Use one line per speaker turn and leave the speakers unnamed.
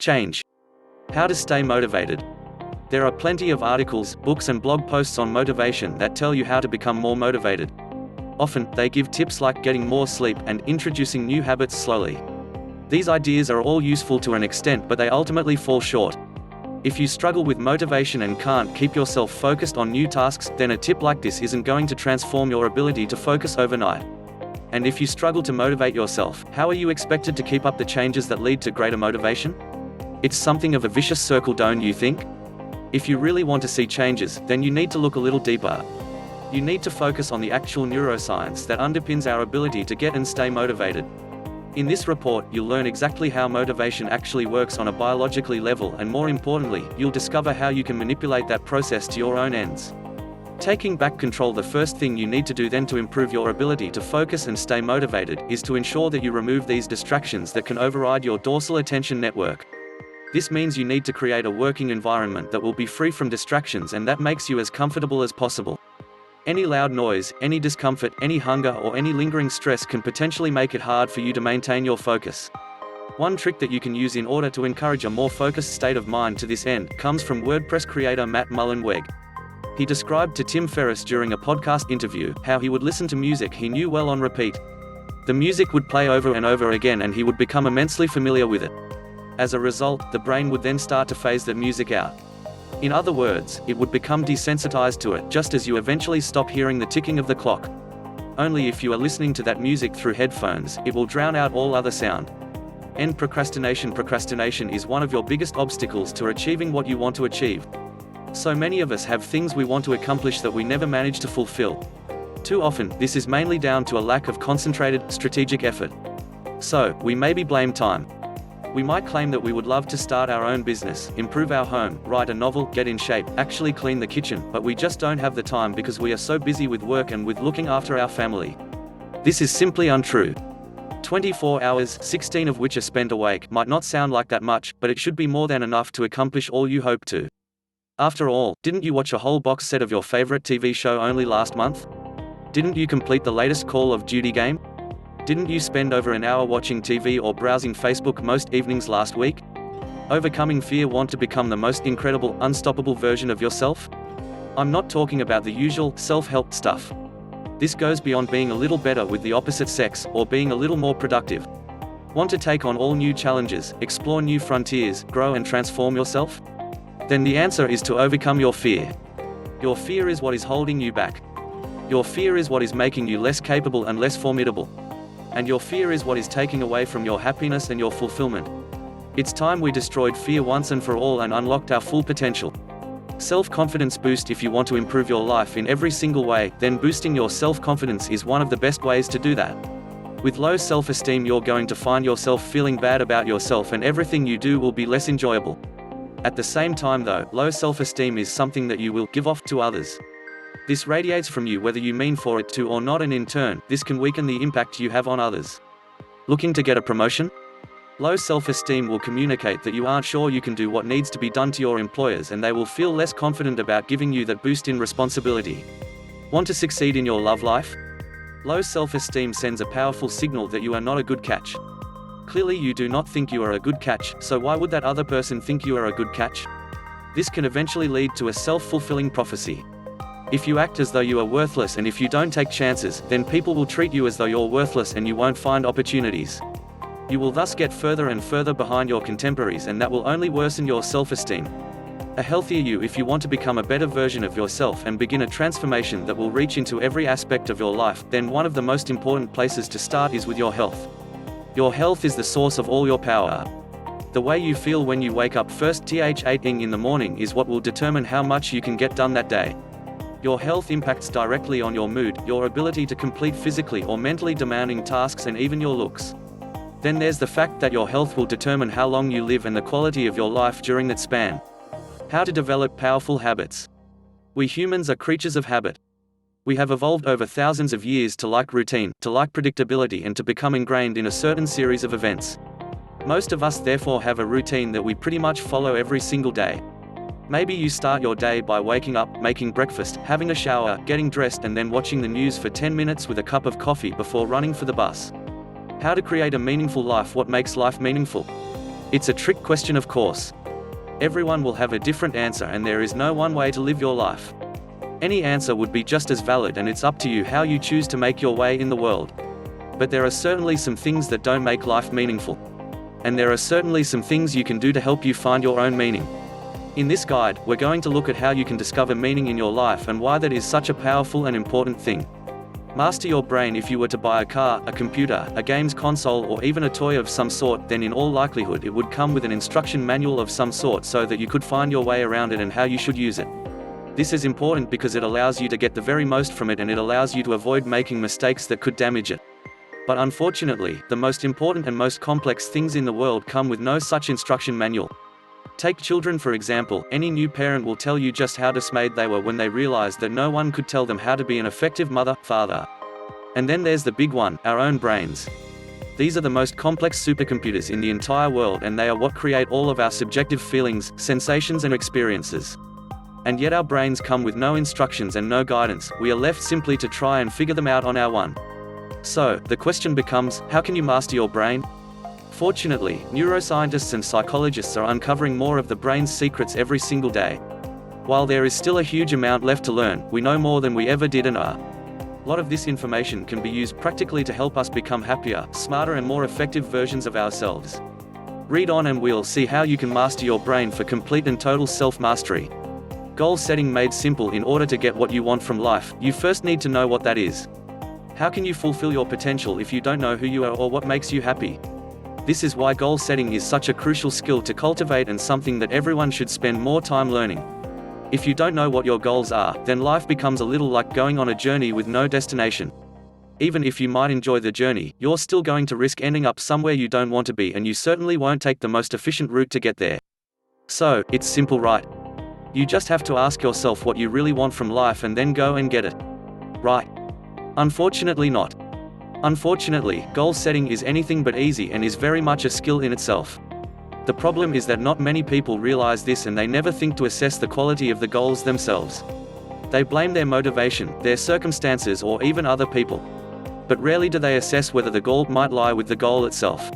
Change. How to stay motivated. There are plenty of articles, books and blog posts on motivation that tell you how to become more motivated. Often, they give tips like getting more sleep and introducing new habits slowly. These ideas are all useful to an extent, but they ultimately fall short. If you struggle with motivation and can't keep yourself focused on new tasks, then a tip like this isn't going to transform your ability to focus overnight. And if you struggle to motivate yourself, how are you expected to keep up the changes that lead to greater motivation? It's something of a vicious circle, don't you think? If you really want to see changes, then you need to look a little deeper. You need to focus on the actual neuroscience that underpins our ability to get and stay motivated. In this report, you'll learn exactly how motivation actually works on a biologically level, and more importantly, you'll discover how you can manipulate that process to your own ends. Taking back control. The first thing you need to do then to improve your ability to focus and stay motivated is to ensure that you remove these distractions that can override your dorsal attention network. This means you need to create a working environment that will be free from distractions and that makes you as comfortable as possible. Any loud noise, any discomfort, any hunger or any lingering stress can potentially make it hard for you to maintain your focus. One trick that you can use in order to encourage a more focused state of mind to this end comes from WordPress creator Matt Mullenweg. He described to Tim Ferriss during a podcast interview how he would listen to music he knew well on repeat. The music would play over and over again and he would become immensely familiar with it. As a result, the brain would then start to phase that music out. In other words, it would become desensitized to it, just as you eventually stop hearing the ticking of the clock. Only if you are listening to that music through headphones, it will drown out all other sound. End procrastination. Procrastination is one of your biggest obstacles to achieving what you want to achieve. So many of us have things we want to accomplish that we never manage to fulfill. Too often, this is mainly down to a lack of concentrated, strategic effort. So, we maybe blame time. We might claim that we would love to start our own business, improve our home, write a novel, get in shape, actually clean the kitchen, but we just don't have the time because we are so busy with work and with looking after our family. This is simply untrue. 24 hours, 16 of which are spent awake, might not sound like that much, but it should be more than enough to accomplish all you hope to. After all, didn't you watch a whole box set of your favorite TV show only last month? Didn't you complete the latest Call of Duty game? Didn't you spend over an hour watching TV or browsing Facebook most evenings last week? Overcoming fear. Want to become the most incredible, unstoppable version of yourself? I'm not talking about the usual, self-help stuff. This goes beyond being a little better with the opposite sex, or being a little more productive. Want to take on all new challenges, explore new frontiers, grow and transform yourself? Then the answer is to overcome your fear. Your fear is what is holding you back. Your fear is what is making you less capable and less formidable. And your fear is what is taking away from your happiness and your fulfillment. It's time we destroyed fear once and for all and unlocked our full potential. Self-confidence boost. If you want to improve your life in every single way, then boosting your self-confidence is one of the best ways to do that. With low self-esteem, you're going to find yourself feeling bad about yourself and everything you do will be less enjoyable. At the same time though, low self-esteem is something that you will give off to others. This radiates from you whether you mean for it to or not, and in turn, this can weaken the impact you have on others. Looking to get a promotion? Low self-esteem will communicate that you aren't sure you can do what needs to be done to your employers, and they will feel less confident about giving you that boost in responsibility. Want to succeed in your love life? Low self-esteem sends a powerful signal that you are not a good catch. Clearly you do not think you are a good catch, so why would that other person think you are a good catch? This can eventually lead to a self-fulfilling prophecy. If you act as though you are worthless and if you don't take chances, then people will treat you as though you're worthless and you won't find opportunities. You will thus get further and further behind your contemporaries, and that will only worsen your self-esteem. A healthier you. If you want to become a better version of yourself and begin a transformation that will reach into every aspect of your life, then one of the most important places to start is with your health. Your health is the source of all your power. The way you feel when you wake up first thing in the morning is what will determine how much you can get done that day. Your health impacts directly on your mood, your ability to complete physically or mentally demanding tasks, and even your looks. Then there's the fact that your health will determine how long you live and the quality of your life during that span. How to develop powerful habits. We humans are creatures of habit. We have evolved over thousands of years to like routine, to like predictability, and to become ingrained in a certain series of events. Most of us therefore have a routine that we pretty much follow every single day. Maybe you start your day by waking up, making breakfast, having a shower, getting dressed, and then watching the news for 10 minutes with a cup of coffee before running for the bus. How to create a meaningful life. What makes life meaningful? It's a trick question, of course. Everyone will have a different answer, and there is no one way to live your life. Any answer would be just as valid, and it's up to you how you choose to make your way in the world. But there are certainly some things that don't make life meaningful. And there are certainly some things you can do to help you find your own meaning. In this guide, we're going to look at how you can discover meaning in your life and why that is such a powerful and important thing. Master your brain. If you were to buy a car, a computer, a games console, or even a toy of some sort, then in all likelihood it would come with an instruction manual of some sort so that you could find your way around it and how you should use it. This is important because it allows you to get the very most from it, and it allows you to avoid making mistakes that could damage it. But unfortunately, the most important and most complex things in the world come with no such instruction manual. Take children for example. Any new parent will tell you just how dismayed they were when they realized that no one could tell them how to be an effective mother, father. And then there's the big one, our own brains. These are the most complex supercomputers in the entire world, and they are what create all of our subjective feelings, sensations and experiences. And yet our brains come with no instructions and no guidance. We are left simply to try and figure them out on our own. So, the question becomes, how can you master your brain? Fortunately, neuroscientists and psychologists are uncovering more of the brain's secrets every single day. While there is still a huge amount left to learn, we know more than we ever did and are. A lot of this information can be used practically to help us become happier, smarter and more effective versions of ourselves. Read on and we'll see how you can master your brain for complete and total self-mastery. Goal setting made simple. In order to get what you want from life, you first need to know what that is. How can you fulfill your potential if you don't know who you are or what makes you happy? This is why goal setting is such a crucial skill to cultivate and something that everyone should spend more time learning. If you don't know what your goals are, then life becomes a little like going on a journey with no destination. Even if you might enjoy the journey, you're still going to risk ending up somewhere you don't want to be, and you certainly won't take the most efficient route to get there. So, it's simple, right? You just have to ask yourself what you really want from life and then go and get it. Right? Unfortunately not. Unfortunately, goal setting is anything but easy and is very much a skill in itself. The problem is that not many people realize this, and they never think to assess the quality of the goals themselves. They blame their motivation, their circumstances or even other people. But rarely do they assess whether the goal might lie with the goal itself.